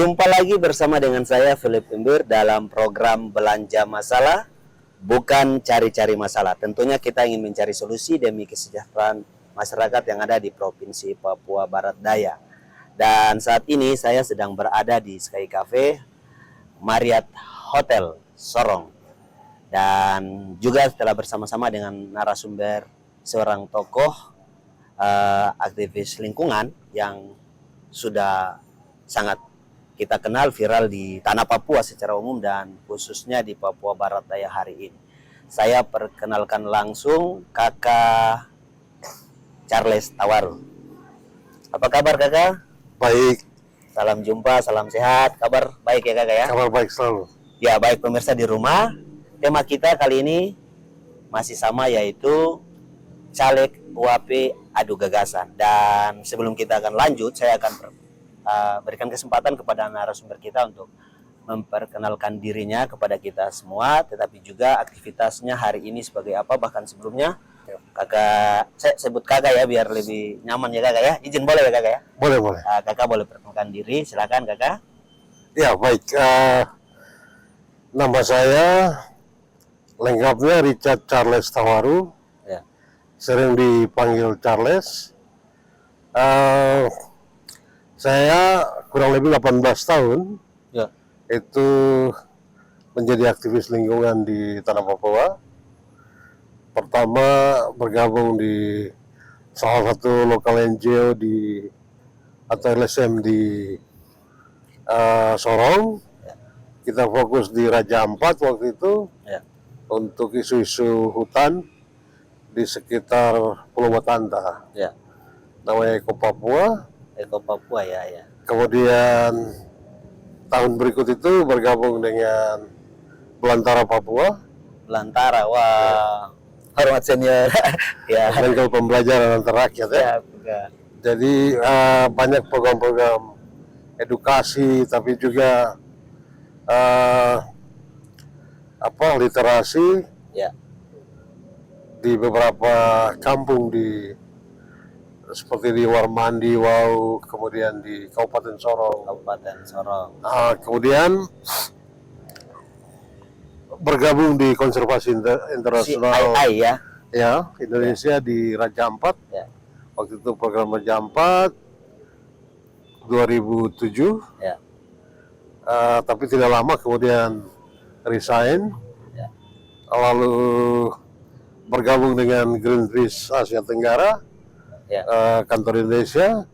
Jumpa lagi bersama dengan saya Philip Imbir dalam program Belanja Masalah, bukan cari-cari masalah. Tentunya kita ingin mencari solusi demi kesejahteraan masyarakat yang ada di Provinsi Papua Barat Daya. Dan saat ini saya sedang berada di Sky Cafe Marriott Hotel Sorong. Dan juga telah bersama-sama dengan narasumber seorang tokoh aktivis lingkungan yang sudah sangat kita kenal, viral di tanah Papua secara umum dan khususnya di Papua Barat Daya hari ini. Saya perkenalkan langsung Kakak Charles Tawaru. Apa kabar Kakak? Baik. Salam jumpa, salam sehat. Kabar baik ya Kakak ya? Kabar baik selalu. Ya baik pemirsa di rumah. Tema kita kali ini masih sama, yaitu caleg UAP adu gagasan. Dan sebelum kita akan lanjut, saya akan berikan kesempatan kepada narasumber kita untuk memperkenalkan dirinya kepada kita semua, tetapi juga aktivitasnya hari ini sebagai apa, bahkan sebelumnya. Kakak, saya sebut kakak ya biar lebih nyaman ya Kakak ya. Izin boleh ya Kakak ya? Boleh. Kakak boleh perkenalkan diri, silakan Kakak. Ya baik. Nama saya lengkapnya Richard Charles Tawaru. Ya. Sering dipanggil Charles. Saya kurang lebih 18 tahun Ya. itu menjadi aktivis lingkungan di tanah Papua. Pertama bergabung di salah satu lokal NGO atau LSM di Sorong. Kita fokus di Raja Ampat waktu itu, Ya. untuk isu-isu hutan di sekitar Pulau Matanta. Ya. Namanya Eko Papua. Eko Papua ya. Kemudian tahun berikut itu bergabung dengan Belantara Papua. Belantara, wah. Hormat senior. Ya. Bengkel pembelajaran antar rakyat ya. Ya. Jadi banyak program-program edukasi, tapi juga literasi Ya. di beberapa kampung seperti di Warmandi, Wau, kemudian di Kabupaten Sorong. Kabupaten Sorong. Kemudian bergabung di Konservasi Internasional CII ya. ya Indonesia di Raja Ampat. Ya. Waktu itu program Raja Ampat 2007. Ya. Tapi tidak lama kemudian resign. Ya. Lalu bergabung dengan Greenpeace Asia Tenggara. Ya. Kantor Indonesia,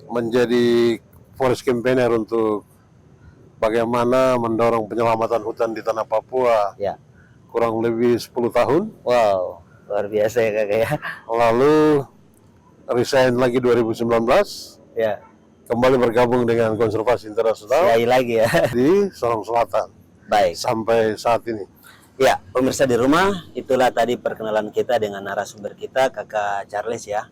menjadi forest campaigner untuk bagaimana mendorong penyelamatan hutan di tanah Papua. Ya. Kurang lebih 10 tahun. Wow, luar biasa ya Kakak ya. Lalu resign lagi 2019. Ya. Kembali bergabung dengan Konservasi Internasional CII lagi ya. di Sorong Selatan. Baik. Sampai saat ini. Ya, pemirsa di rumah, itulah tadi perkenalan kita dengan narasumber kita, Kakak Charles ya.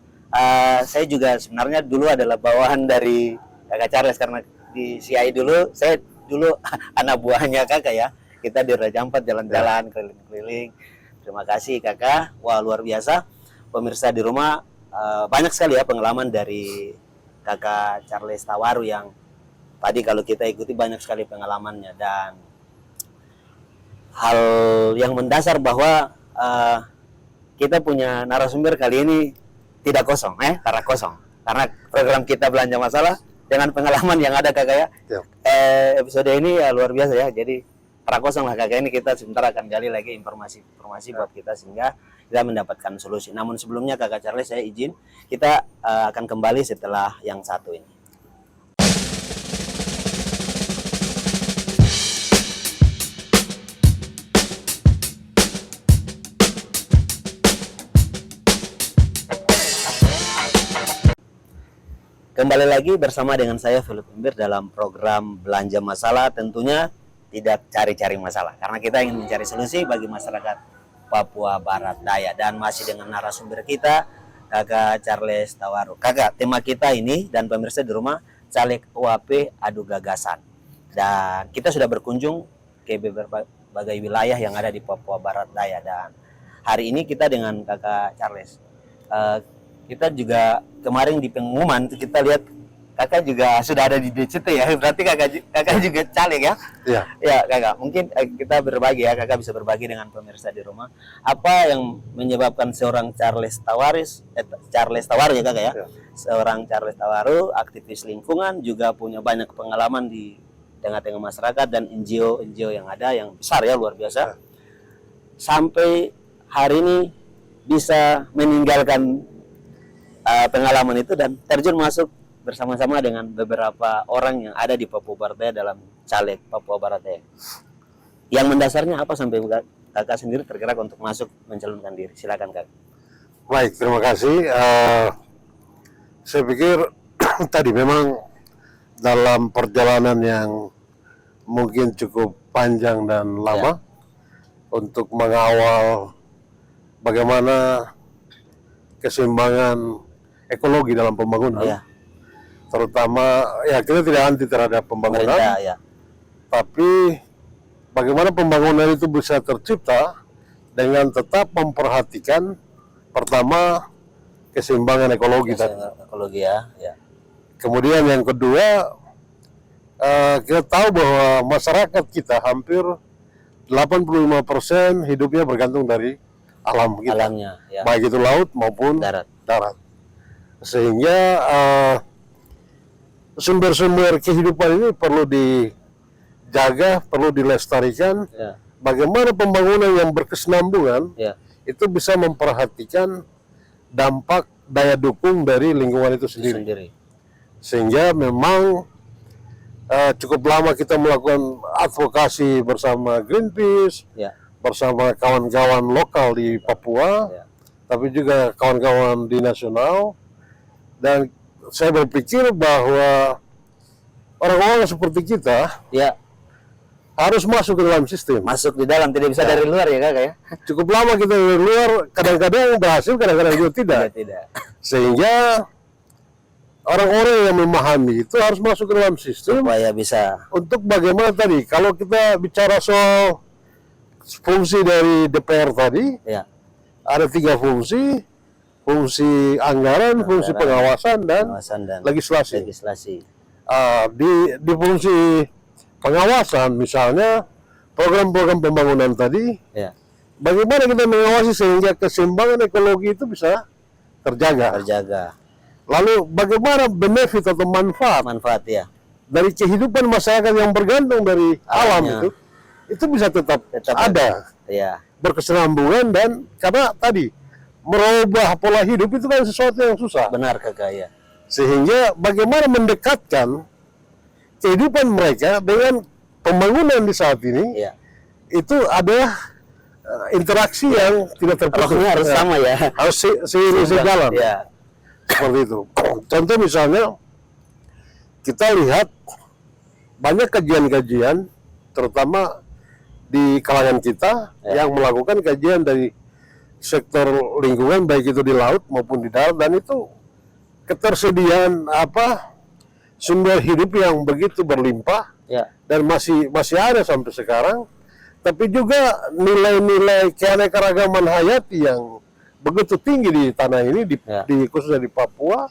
Saya juga sebenarnya dulu adalah bawahan dari Kakak Charles, karena di CI dulu, saya dulu anak buahnya Kakak ya. Kita di Raja Ampat jalan-jalan, keliling-keliling. Terima kasih Kakak, wah luar biasa. Pemirsa di rumah, banyak sekali ya pengalaman dari Kakak Charles Tawaru yang tadi kalau kita ikuti banyak sekali pengalamannya. Dan hal yang mendasar bahwa kita punya narasumber kali ini tidak kosong, karena program kita Belanja Masalah dengan pengalaman yang ada Kakak ya. Ya. Episode ini ya luar biasa ya, jadi para kosong lah Kakak ini. Kita sebentar akan gali lagi informasi buat kita sehingga kita mendapatkan solusi. Namun sebelumnya Kakak Charles, saya izin kita akan kembali setelah yang satu ini. Kembali lagi bersama dengan saya Philip Imbir dalam program Belanja Masalah. Tentunya tidak cari-cari masalah, karena kita ingin mencari solusi bagi masyarakat Papua Barat Daya. Dan masih dengan narasumber kita, Kakak Charles Tawaru. Kakak, tema kita ini dan pemirsa di rumah, caleg UAP adu gagasan. Dan kita sudah berkunjung ke berbagai wilayah yang ada di Papua Barat Daya. Dan hari ini kita dengan Kakak Charles, kita juga kemarin di pengumuman kita lihat kakak juga sudah ada di DCT ya, berarti kakak juga caleg ya? Iya. Ya kakak, mungkin kita berbagi ya, kakak bisa berbagi dengan pemirsa di rumah. Apa yang menyebabkan seorang Charles Tawaru ya kakak ya? Ya. Seorang Charles Tawaru, aktivis lingkungan, juga punya banyak pengalaman di tengah-tengah masyarakat dan NGO yang ada yang besar ya, luar biasa. Sampai hari ini bisa meninggalkan pengalaman itu dan terjun masuk bersama-sama dengan beberapa orang yang ada di Papua Barat Daya dalam caleg Papua Barat Daya. Yang mendasarnya apa sampai kakak sendiri tergerak untuk masuk mencalonkan diri? Silakan kakak. Baik, terima kasih. Saya pikir tadi memang dalam perjalanan yang mungkin cukup panjang dan lama untuk mengawal bagaimana keseimbangan ekologi dalam pembangunan. Ya, Terutama ya kita tidak anti terhadap pembangunan, pemerintah ya. tapi bagaimana pembangunan itu bisa tercipta dengan tetap memperhatikan pertama keseimbangan ekologi tadi. Ekologi ya. Kemudian yang kedua, kita tahu bahwa masyarakat kita hampir 85% hidupnya bergantung dari alam kita, Alamnya ya. baik itu laut maupun Darat. Sehingga sumber-sumber kehidupan ini perlu dijaga, perlu dilestarikan. Ya. Bagaimana pembangunan yang berkesinambungan Ya. itu bisa memperhatikan dampak daya dukung dari lingkungan itu sendiri. Sehingga memang cukup lama kita melakukan advokasi bersama Greenpeace, Ya. bersama kawan-kawan lokal di Papua, Ya. tapi juga kawan-kawan di nasional. Dan saya berpikir bahwa orang-orang seperti kita Ya. harus masuk ke dalam sistem. Masuk di dalam, tidak bisa dari luar ya kakak ya. Cukup lama kita dari luar, kadang-kadang berhasil, kadang-kadang juga tidak. Tidak. Sehingga orang-orang yang memahami itu harus masuk ke dalam sistem Supaya bisa. untuk bagaimana tadi, kalau kita bicara soal fungsi dari DPR tadi, Ya. ada 3 fungsi. Fungsi anggaran, fungsi pengawasan, dan legislasi. Di fungsi pengawasan misalnya program-program pembangunan tadi, Ya. bagaimana kita mengawasi sehingga keseimbangan ekologi itu bisa terjaga. Lalu bagaimana benefit atau manfaat Ya. dari kehidupan masyarakat yang bergantung dari alam itu bisa tetap ada, Ya. berkesinambungan, dan karena tadi merubah pola hidup itu kan sesuatu yang susah. Benar kakak ya. Sehingga bagaimana mendekatkan kehidupan mereka dengan pembangunan di saat ini, Ya. itu ada interaksi yang tidak terputus. Rohnya harus sama ya. Harus seiring sejalan. Ya. Seperti itu. Contoh misalnya, kita lihat banyak kajian-kajian, terutama di kalangan kita, yang melakukan kajian dari sektor lingkungan, baik itu di laut maupun di darat, dan itu ketersediaan sumber hidup yang begitu berlimpah, dan masih ada sampai sekarang, tapi juga nilai-nilai keanekaragaman hayati yang begitu tinggi di tanah ini, khususnya di Papua,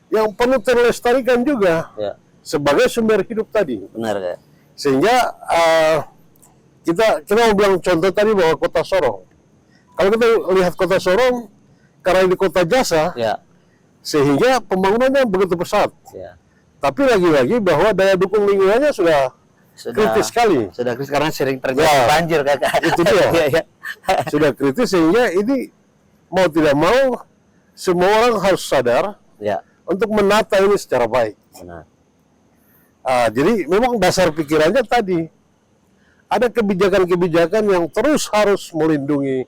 yang perlu terlestarikan juga sebagai sumber hidup tadi. Benar ya. Sehingga kita mau bilang contoh tadi bahwa Kota Sorong. Kalau kita lihat Kota Sorong, karena di kota jasa, sehingga pembangunannya begitu pesat. Tapi lagi-lagi bahwa daya dukung lingkungannya sudah kritis sekali. Sudah kritis karena sering terjadi banjir kakak. Itu dia. Sudah kritis, sehingga ini mau tidak mau semua orang harus sadar untuk menata ini secara baik. Benar. Jadi memang dasar pikirannya tadi ada kebijakan-kebijakan yang terus harus melindungi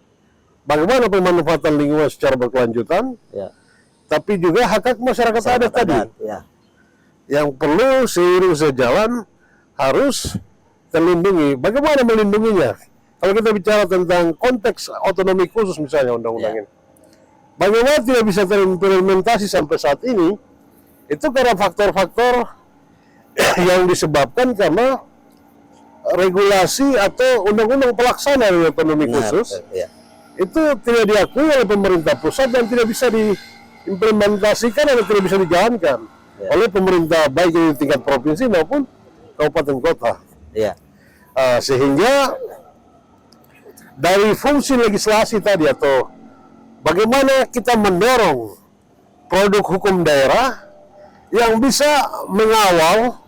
bagaimana pemanfaatan lingkungan secara berkelanjutan, tapi juga hak masyarakat adat tadi, yang perlu seiring sejalan harus terlindungi. Bagaimana melindunginya? Kalau kita bicara tentang konteks otonomi khusus misalnya undang-undang ini, bagaimana tidak bisa terimplementasi sampai saat ini? Itu karena faktor-faktor yang disebabkan karena regulasi atau undang-undang pelaksana dari otonomi khusus itu tidak diakui oleh pemerintah pusat dan tidak bisa diimplementasikan atau tidak bisa dijalankan. oleh pemerintah baik di tingkat provinsi maupun kabupaten kota. Ya. Sehingga dari fungsi legislasi tadi atau bagaimana kita mendorong produk hukum daerah yang bisa mengawal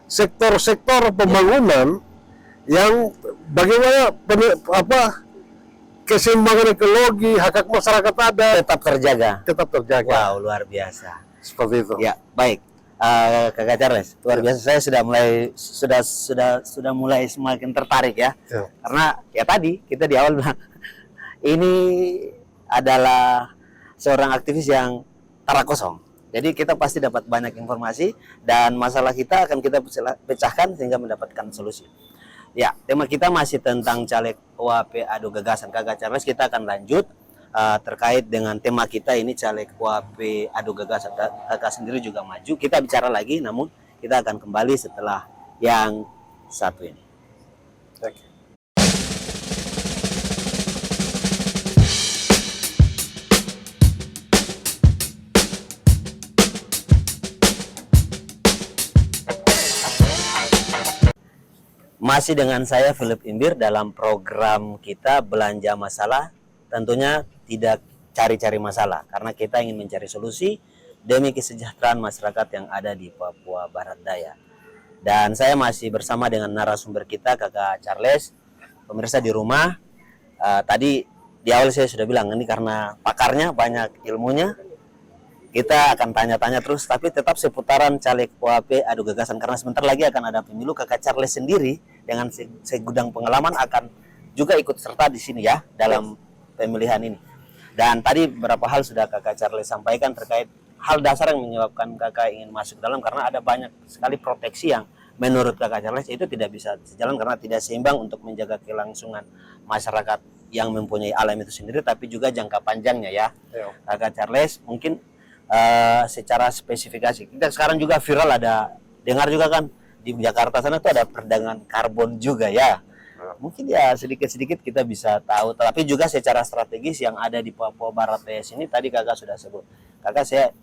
sektor-sektor pembangunan yang bagaimana keseimbangan ekologi, hak-hak masyarakat ada tetap terjaga. Wow, luar biasa. Seperti itu. Ya, baik. Kakak Charles, luar biasa. Saya sudah mulai semakin tertarik ya. Karena ya tadi kita di awal bilang ini adalah seorang aktivis yang tara kosong. Jadi kita pasti dapat banyak informasi dan masalah kita akan kita pecahkan sehingga mendapatkan solusi. Ya, tema kita masih tentang caleg UAP adu gagasan. Kakak Charles, kita akan lanjut terkait dengan tema kita ini caleg UAP adu gagasan. Kakak sendiri juga maju. Kita bicara lagi, namun kita akan kembali setelah yang satu ini. Oke. Masih dengan saya Philip Imbir dalam program kita Belanja Masalah. Tentunya tidak cari-cari masalah, karena kita ingin mencari solusi demi kesejahteraan masyarakat yang ada di Papua Barat Daya. Dan saya masih bersama dengan narasumber kita, Kakak Charles. Pemirsa di rumah, tadi di awal saya sudah bilang, ini karena pakarnya banyak ilmunya, kita akan tanya-tanya terus, tapi tetap seputaran caleg UAP adu gagasan, karena sebentar lagi akan ada pemilu. Kakak Charles sendiri dengan segudang pengalaman akan juga ikut serta di sini ya dalam pemilihan ini. Dan tadi beberapa hal sudah Kakak Charles sampaikan terkait hal dasar yang menyebabkan Kakak ingin masuk dalam, karena ada banyak sekali proteksi yang menurut Kakak Charles itu tidak bisa sejalan karena tidak seimbang untuk menjaga kelangsungan masyarakat yang mempunyai alam itu sendiri, tapi juga jangka panjangnya ya. Kakak Charles, mungkin secara spesifikasi, kita sekarang juga viral, ada dengar juga kan di Jakarta sana tuh ada perdagangan karbon juga ya. Mungkin ya sedikit-sedikit kita bisa tahu, tapi juga secara strategis yang ada di Papua Barat Daya sini tadi Kakak sudah sebut. Kakak, saya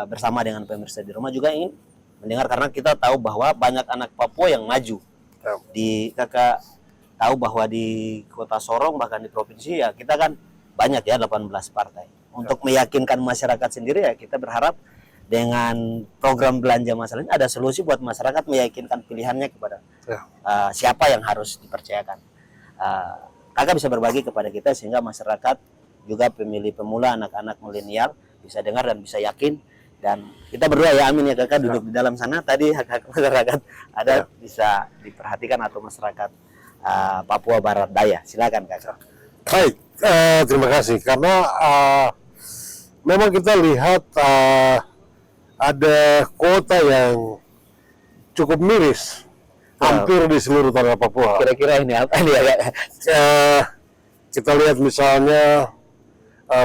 bersama dengan pemirsa di rumah juga ingin mendengar, karena kita tahu bahwa banyak anak Papua yang maju. Kakak tahu bahwa di Kota Sorong bahkan di provinsi ya kita kan banyak ya 18 partai. Untuk meyakinkan masyarakat sendiri ya kita berharap dengan program Belanja Masalah ini ada solusi buat masyarakat meyakinkan pilihannya kepada siapa yang harus dipercayakan. Kakak bisa berbagi kepada kita sehingga masyarakat juga pemilih pemula, anak-anak milenial bisa dengar dan bisa yakin. Dan kita berdoa ya, amin ya Kakak, duduk di dalam sana tadi hak-hak masyarakat ada bisa diperhatikan atau masyarakat Papua Barat Daya. Silakan Kakak. Baik, terima kasih karena memang kita lihat ada kota yang cukup miris hampir di seluruh tanah Papua. Kira-kira ini apa nih ya? Kita lihat misalnya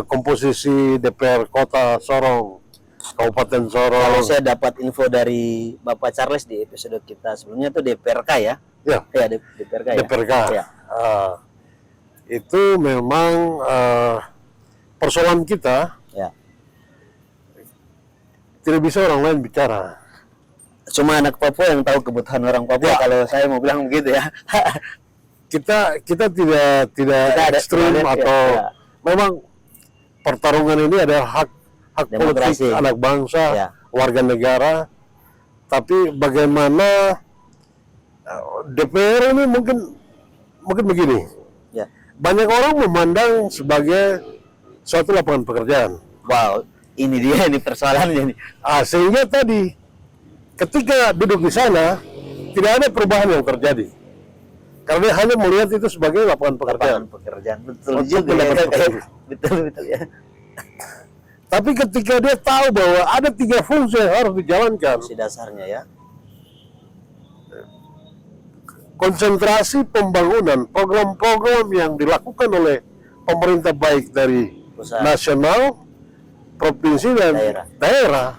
komposisi DPR Kota Sorong, Kabupaten Sorong. Kalau saya dapat info dari Bapak Charles di episode kita sebelumnya itu DPRK ya? Ya, DPRK ya. DPRK. Ya. Itu memang persoalan kita. Ya. Tidak bisa orang lain bicara. Cuma anak Papua yang tahu kebutuhan orang Papua. Kalau saya mau bilang begitu ya. kita tidak ekstrim atau memang pertarungan ini adalah hak politik anak bangsa, warga negara. Tapi bagaimana DPR ini mungkin begini. Ya. Banyak orang memandang sebagai suatu lapangan pekerjaan. Wow, ini dia ini persoalannya nih. Sehingga tadi ketika duduk di sana tidak ada perubahan yang terjadi. Karena dia hanya melihat itu sebagai lapangan pekerjaan. Betul juga ya. Betul ya. Tapi ketika dia tahu bahwa ada 3 fungsi yang harus dijalankan, fungsi dasarnya ya. Konsentrasi pembangunan, program-program yang dilakukan oleh pemerintah baik dari pusat, nasional, provinsi dan daerah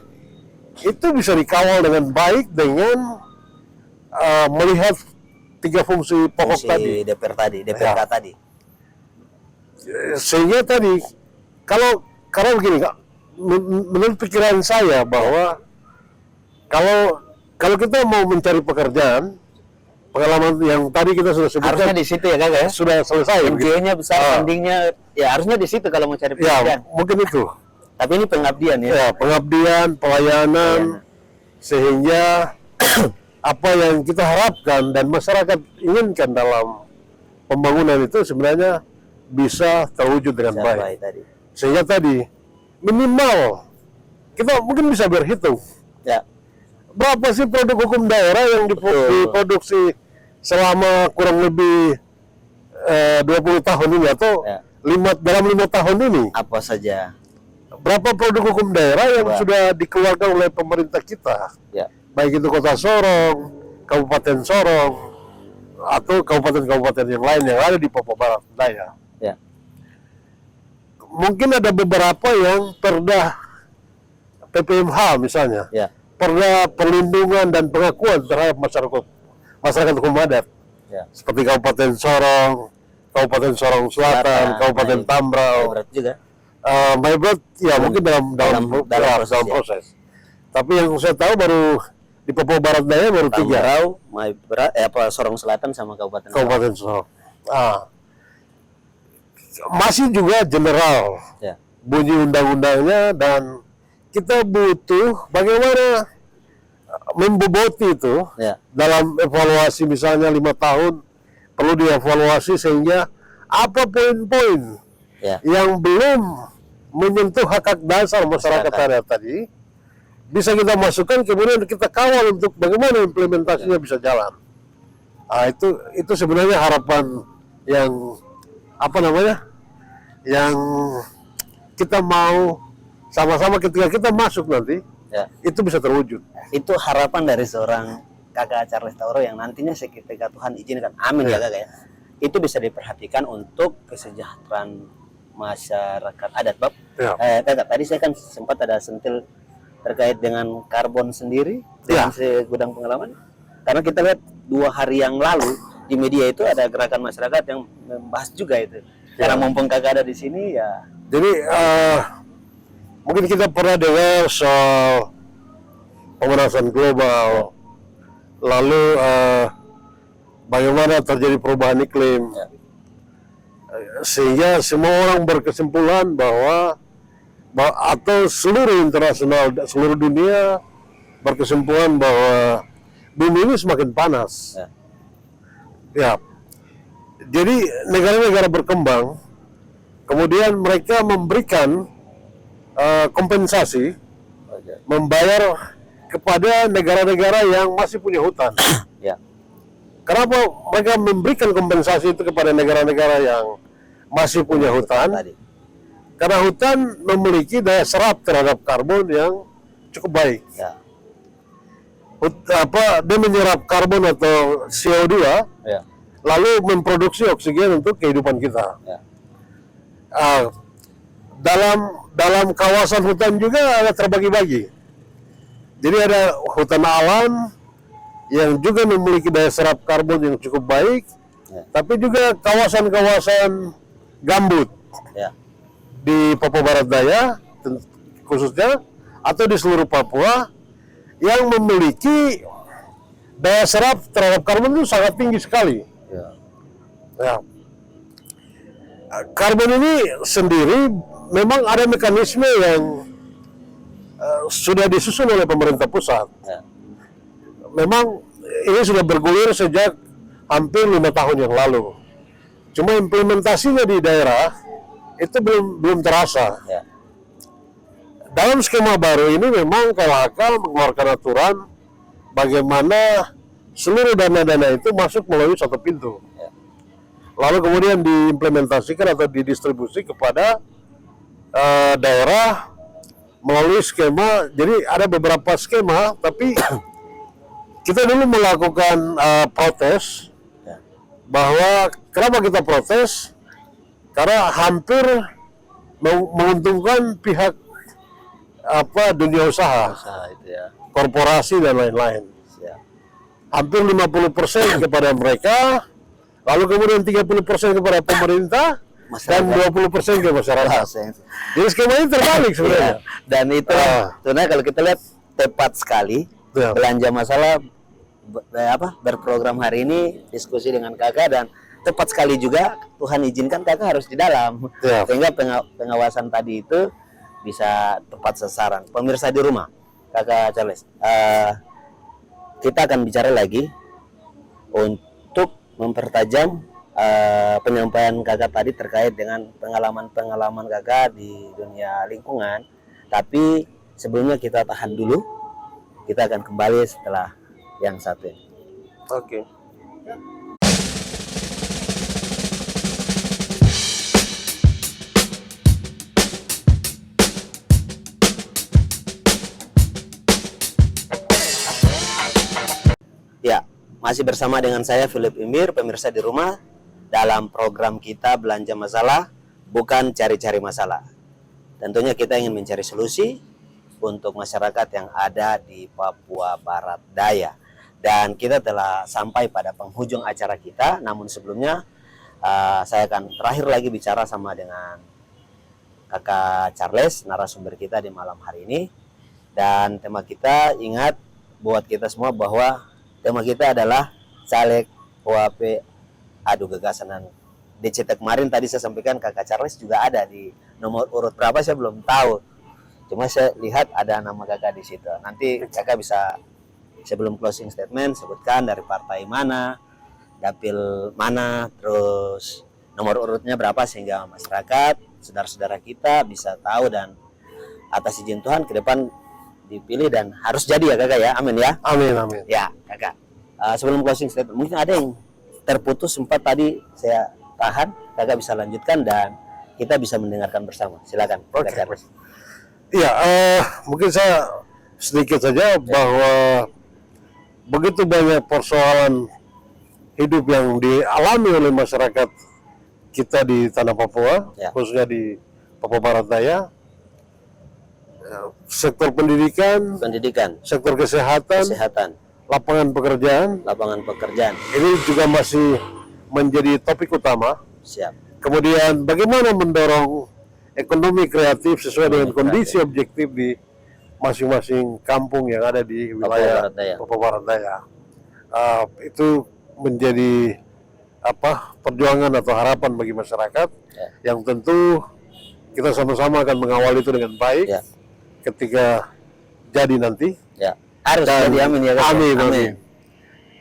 itu bisa dikawal dengan baik dengan melihat 3 fungsi pokok tadi. DPRK tadi. Sehingga tadi karena begini, menurut pikiran saya bahwa Kalau kita mau mencari pekerjaan, pengalaman yang tadi kita sudah Harusnya sebutkan di situ ya Kak ya. sudah selesai. NGO-nya besar, Ah. fundingnya ya harusnya di situ kalau mau cari Ya, pekerjaan. mungkin itu. Tapi ini pengabdian ya. Ya, pengabdian, pelayanan, sehingga apa yang kita harapkan dan masyarakat inginkan dalam pembangunan itu sebenarnya bisa terwujud dengan baik. Sampai tadi. Sehingga tadi minimal kita mungkin bisa berhitung Ya, berapa sih produk hukum daerah yang diproduksi selama kurang lebih 20 tahun ini atau Ya. dalam 5 tahun ini. apa saja. Berapa produk hukum daerah yang Wah. sudah dikeluarkan oleh pemerintah kita, Ya, baik itu Kota Sorong, Kabupaten Sorong, atau kabupaten-kabupaten yang lain yang ada di Papua Barat Daya. ya, Mungkin ada beberapa yang perda PPMH misalnya, ya, perda perlindungan dan pengakuan terhadap masyarakat hukum adat, ya. seperti Kabupaten Sorong, Kabupaten Sorong Selatan, Kabupaten Baik. Tambrau. Berat juga. Berat ya mungkin dalam proses, ya. proses. Tapi yang saya tahu baru di Papua Barat Daya baru 3 Tambrau, Maibrat, Sorong Selatan sama Kabupaten Sorong. Kabupaten Sorong. Masih juga general Ya, bunyi undang-undangnya, dan kita butuh bagaimana memboboti itu ya, dalam evaluasi, misalnya 5 tahun perlu dievaluasi sehingga apa poin-poin ya, yang belum menyentuh hak dasar masyarakat adat tadi bisa kita masukkan, kemudian kita kawal untuk bagaimana implementasinya bisa jalan. Itu sebenarnya harapan yang yang kita mau sama-sama ketika kita masuk nanti ya. itu bisa terwujud. Itu harapan dari seorang Kakak Charles Tauro yang nantinya ketika Tuhan izinkan, amin ya Kakak ya. Itu bisa diperhatikan untuk kesejahteraan masyarakat adat, Bab. Ya. Kakak, tadi saya kan sempat ada sentil terkait dengan karbon sendiri Ya. dengan segudang pengalaman. Karena kita lihat 2 hari yang lalu di media itu ada gerakan masyarakat yang membahas juga itu. Karena mumpung Kakak ada di sini ya. Jadi mungkin kita pernah dengar soal pemanasan global, lalu bagaimana terjadi perubahan iklim, Ya. sehingga semua orang berkesimpulan bahwa atau seluruh internasional, seluruh dunia berkesimpulan bahwa bumi ini semakin panas. Ya. Ya. Jadi negara-negara berkembang kemudian mereka memberikan kompensasi, membayar kepada negara-negara yang masih punya hutan. Ya. Kenapa mereka memberikan kompensasi itu kepada negara-negara yang masih punya hutan? Tadi. Karena hutan memiliki daya serap terhadap karbon yang cukup baik. Ya. Dia menyerap karbon atau CO2, Ya. lalu memproduksi oksigen untuk kehidupan kita. Ya. Dalam kawasan hutan juga ada terbagi-bagi. Jadi ada hutan alam yang juga memiliki daya serap karbon yang cukup baik, Ya. tapi juga kawasan-kawasan gambut Ya. di Papua Barat Daya khususnya, atau di seluruh Papua, yang memiliki daya serap terhadap karbon itu sangat tinggi sekali. Ya. Ya. Karbon ini sendiri memang ada mekanisme yang sudah disusun oleh pemerintah pusat. Ya. Memang ini sudah bergulir sejak hampir 5 tahun yang lalu. Cuma implementasinya di daerah itu belum terasa. Ya. Dalam skema baru ini memang KLHK mengeluarkan aturan bagaimana seluruh dana-dana itu masuk melalui satu pintu. Ya. Lalu kemudian diimplementasikan atau didistribusi kepada daerah melalui skema. Jadi ada beberapa skema, tapi kita dulu melakukan protes. Ya. Bahwa kenapa kita protes? Karena hampir menguntungkan pihak dunia usaha, Usaha itu ya. korporasi dan lain-lain. Ya. Hampir 50% kepada mereka, lalu kemudian 30% kepada pemerintah, dan 20% ke masyarakat. Jadi skema ini terbalik sebenarnya. Dan itu sebenarnya kalau kita lihat tepat sekali Ya. belanja masalah berprogram hari ini diskusi dengan kakak, dan tepat sekali juga Tuhan izinkan kakak harus di dalam, Ya. sehingga pengawasan tadi itu bisa tepat sasaran. Pemirsa di rumah, kakak Charles, kita akan bicara lagi untuk mempertajam penyampaian kakak tadi terkait dengan pengalaman kakak di dunia lingkungan. Tapi sebelumnya kita tahan dulu, kita akan kembali setelah yang satu ini. Oke. Ya, masih bersama dengan saya Philip Imir, pemirsa di rumah, dalam program kita Belanja Masalah, bukan cari-cari masalah. Tentunya kita ingin mencari solusi untuk masyarakat yang ada di Papua Barat Daya. Dan kita telah sampai pada penghujung acara kita, namun sebelumnya saya akan terakhir lagi bicara sama dengan kakak Charles, narasumber kita di malam hari ini. Dan tema kita, ingat buat kita semua bahwa tema kita adalah caleg OAP adu gagasan. Dan DCT kemarin tadi saya sampaikan kakak Charles juga ada di nomor urut berapa saya belum tahu. Cuma saya lihat ada nama kakak di situ. Nanti kakak bisa sebelum closing statement sebutkan dari partai mana, dapil mana, terus nomor urutnya berapa, sehingga masyarakat, saudara-saudara kita bisa tahu, dan atas izin Tuhan ke depan dipilih dan harus jadi ya kakak ya. Amin ya. Amin, amin. Ya kakak, sebelum closing statement mungkin ada yang terputus sempat tadi saya tahan, kakak bisa lanjutkan dan kita bisa mendengarkan bersama. Silakan. Oke. Kakak Charles. Iya, mungkin saya sedikit saja bahwa begitu banyak persoalan hidup yang dialami oleh masyarakat kita di tanah Papua, Ya. khususnya di Papua Barat Daya. Sektor pendidikan, sektor kesehatan, lapangan pekerjaan, ini juga masih menjadi topik utama. Siap. Kemudian bagaimana mendorong ekonomi kreatif sesuai dengan kondisi objektif di masing-masing kampung yang ada di wilayah Papua Barat Daya. Itu menjadi perjuangan atau harapan bagi masyarakat yang tentu kita sama-sama akan mengawal itu dengan baik ketika jadi nanti. Harus jadi, amin ya. Amin.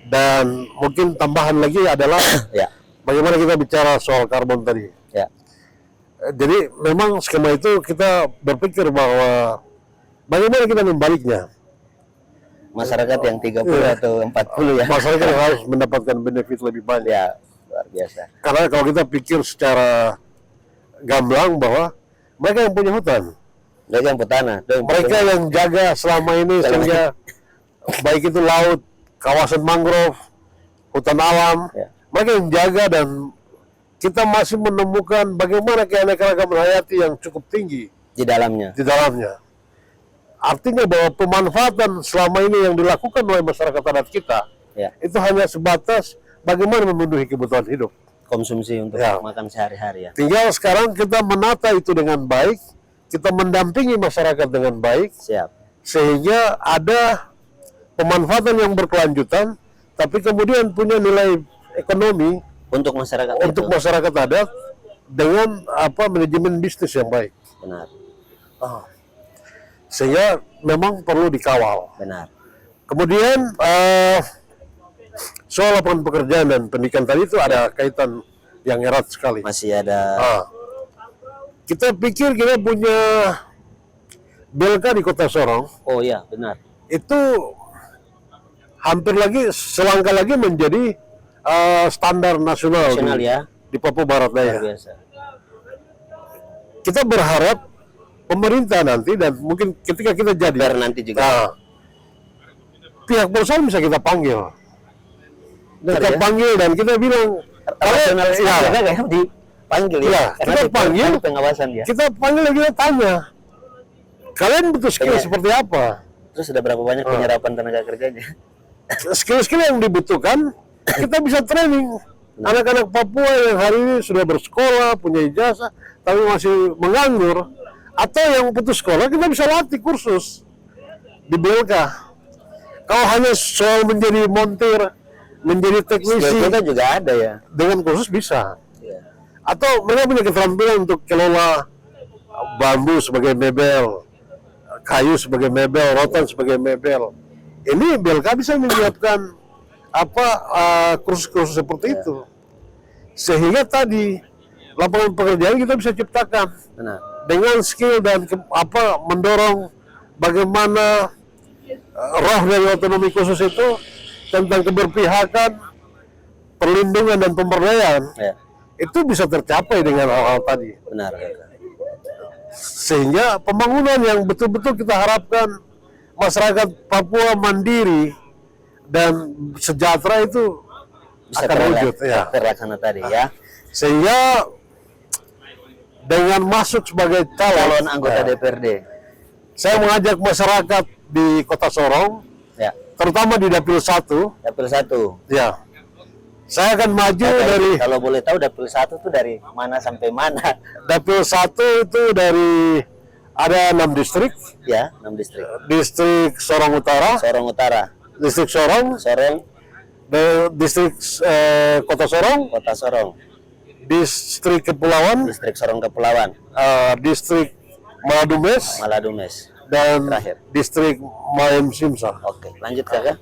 Dan mungkin tambahan lagi adalah bagaimana kita bicara soal karbon tadi. Jadi memang skema itu kita berpikir bahwa bagaimana kita membaliknya. Masyarakat yang 30 atau 40 ya. Masyarakat yang harus mendapatkan benefit lebih banyak. Ya, luar biasa. Karena kalau kita pikir secara gamblang bahwa mereka yang punya hutan, Mereka yang petana, mereka yang jaga selama ini sehingga baik itu laut, kawasan mangrove, hutan alam, mereka yang jaga, dan kita masih menemukan bagaimana keanekaragaman hayati yang cukup tinggi di dalamnya. Artinya bahwa pemanfaatan selama ini yang dilakukan oleh masyarakat adat kita itu hanya sebatas bagaimana memenuhi kebutuhan hidup, Konsumsi untuk makan sehari-hari ya. Tinggal sekarang kita menata itu dengan baik, kita mendampingi masyarakat dengan baik, sehingga ada pemanfaatan yang berkelanjutan, tapi kemudian punya nilai ekonomi untuk masyarakat masyarakat adat dengan manajemen bisnis yang baik. Benar. Sehingga memang perlu dikawal. Benar. Kemudian soal lapangan pekerjaan dan pendidikan tadi itu ada kaitan yang erat sekali. Masih ada. Kita pikir kita punya BLK di Kota Sorong. Oh iya, benar. Itu hampir lagi selangkah lagi menjadi standar nasional di Papua Barat Daya. Kita berharap pemerintah nanti, dan mungkin ketika kita jadi nanti juga pihak perusahaan bisa kita panggil. Panggil dan kita bilang dipanggil kita panggil pengawasan kita panggil dan kita tanya, kalian butuh skill seperti apa? Terus sudah berapa banyak penyerapan tenaga kerjanya? Skill-skill yang dibutuhkan kita bisa training. Anak-anak Papua yang hari ini sudah bersekolah, punya ijazah, tapi masih menganggur, atau yang putus sekolah, kita bisa latih kursus di BLK. Kalau hanya soal menjadi montir, menjadi Skill teknisi, kita juga ada ya. dengan kursus bisa. Iya. Atau mereka punya keterampilan untuk kelola bambu sebagai mebel, kayu sebagai mebel, rotan sebagai mebel. Ini BLK bisa menyiapkan kursus-kursus seperti itu, sehingga tadi lapangan pekerjaan kita bisa ciptakan Benar. dengan skill dan mendorong bagaimana roh dari otonomi khusus itu tentang keberpihakan, perlindungan dan pemberdayaan Ya, itu bisa tercapai dengan hal-hal tadi. benar Kakak. Sehingga pembangunan yang betul-betul kita harapkan masyarakat Papua mandiri dan sejahtera itu Bisa akan wujud ya. terlaksana tadi ya. Sehingga dengan masuk sebagai Calon anggota ya, DPRD. saya mengajak masyarakat di Kota Sorong, Ya, terutama di Dapil 1, Dapil 1. ya. Saya akan maju dari Kalau boleh tahu Dapil 1 itu dari mana sampai mana? Dapil 1 itu dari ada 6 distrik, Ya, 6 distrik. distrik Sorong Utara, Sorong Utara, distrik Sorong, Sorong, distrik Kota Sorong, Kota Sorong, distrik Kepulauan, distrik Sorong Kepulauan, distrik Maladumes, Maladumes. dan Terakhir. distrik Mayem Simsa. Oke, lanjut Kakak.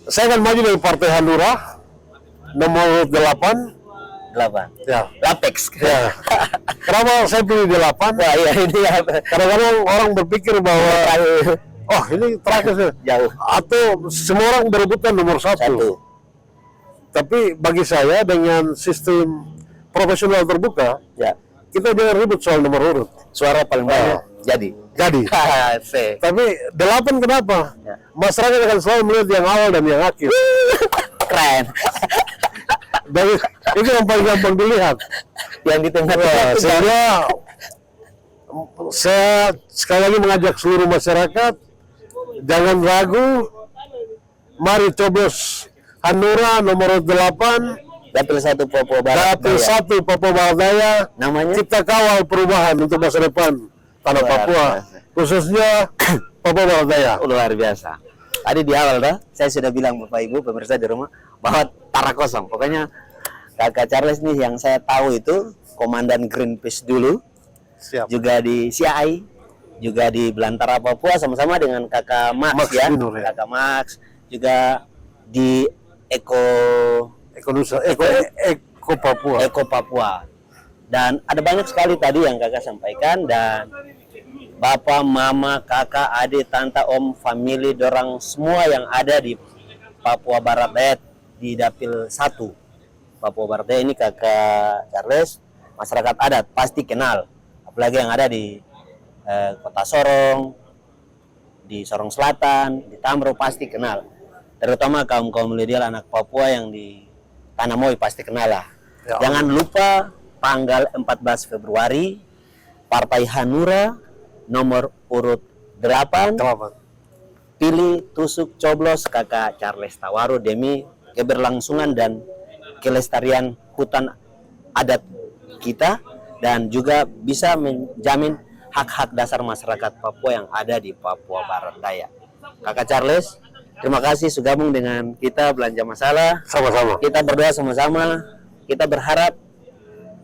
Saya akan maju dari Partai Hanura nomor 8. 8. Ya. Lapex. Ya. Kenapa saya pilih 8? Wah, iya ini ya. Kadang-kadang orang berpikir bahwa oh ini terakhir sih. Jauh. Atau semua orang berebutkan nomor 1. 1. Tapi bagi saya dengan sistem profesional terbuka, Ya. kita jangan ribut soal nomor urut. Suara paling banyak. Jadi. Jadi. C. Tapi 8 kenapa? Ya. Masyarakat akan selalu melihat yang awal dan yang akhir. Keren. Dan itu yang paling gampang dilihat. Yang di tengah Sehingga saya sekali lagi mengajak seluruh masyarakat, jangan ragu, mari coblos Hanura nomor 8, Dapil 1 Papua Barat. Dapil Daya. 1 Papua Barat Daya. Namanya? Kita kawal perubahan untuk masa depan tanah Luar Papua, biasa. khususnya Papua Barat Daya. Luar biasa. Tadi di awal dah, saya sudah bilang Bapak Ibu pemirsa di rumah bahwa tara kosong. Pokoknya Kakak Charles nih yang saya tahu itu komandan Greenpeace dulu, Siap. juga di CI, juga di Belantara Papua sama-sama dengan Kakak Max, Max ya. Binur, ya. Kakak Max juga di Eko Papua. Eko Papua. Dan ada banyak sekali tadi yang Kakak sampaikan, dan Bapak, Mama, Kakak, Adik, Tante, Om, family, dorang semua yang ada di Papua Barat Daya di Dapil 1 Papua Barat Daya ini Kakak Charles, masyarakat adat pasti kenal, apalagi yang ada di Kota Sorong, di Sorong Selatan, di Tamro pasti kenal, terutama kaum milenial anak Papua yang di Tanah Moi pasti kenal lah. Ya. Jangan lupa tanggal 14 Februari Partai Hanura nomor urut 8, pilih tusuk coblos Kakak Charles Tawaru demi keberlangsungan dan kelestarian hutan adat kita, dan juga bisa menjamin hak-hak dasar masyarakat Papua yang ada di Papua Barat Daya. Kakak Charles, terima kasih sudah gabung dengan kita Belanja Masalah. Sama-sama. Kita berdoa sama-sama. Kita berharap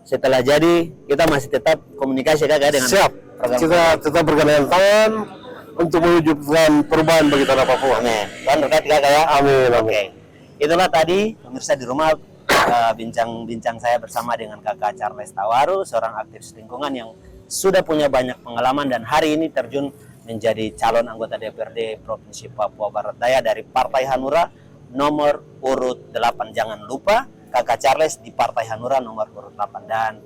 setelah jadi kita masih tetap komunikasi Kakak dengan Siap. Kita tetap bergandeng tangan untuk mewujudkan perubahan bagi tanah Papua. Amin. Tuhan berkati Kakak ya. Amin. Oke. Itulah tadi pemirsa di rumah bincang-bincang saya bersama dengan Kakak Charles Tawaru, seorang aktivis lingkungan yang sudah punya banyak pengalaman dan hari ini terjun menjadi calon anggota DPRD Provinsi Papua Barat Daya dari Partai Hanura nomor urut 8. Jangan lupa Kakak Charles di Partai Hanura nomor urut 8, dan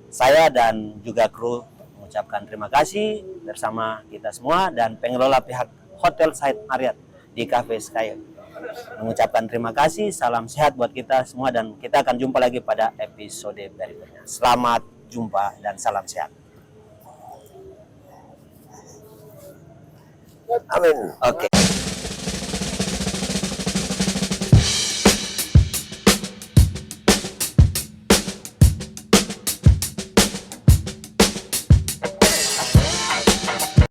saya dan juga kru mengucapkan terima kasih bersama kita semua dan pengelola pihak Hotel Said Marriott di Cafe Sky mengucapkan terima kasih. Salam sehat buat kita semua dan kita akan jumpa lagi pada episode berikutnya. Selamat jumpa dan salam sehat. Amin. Oke.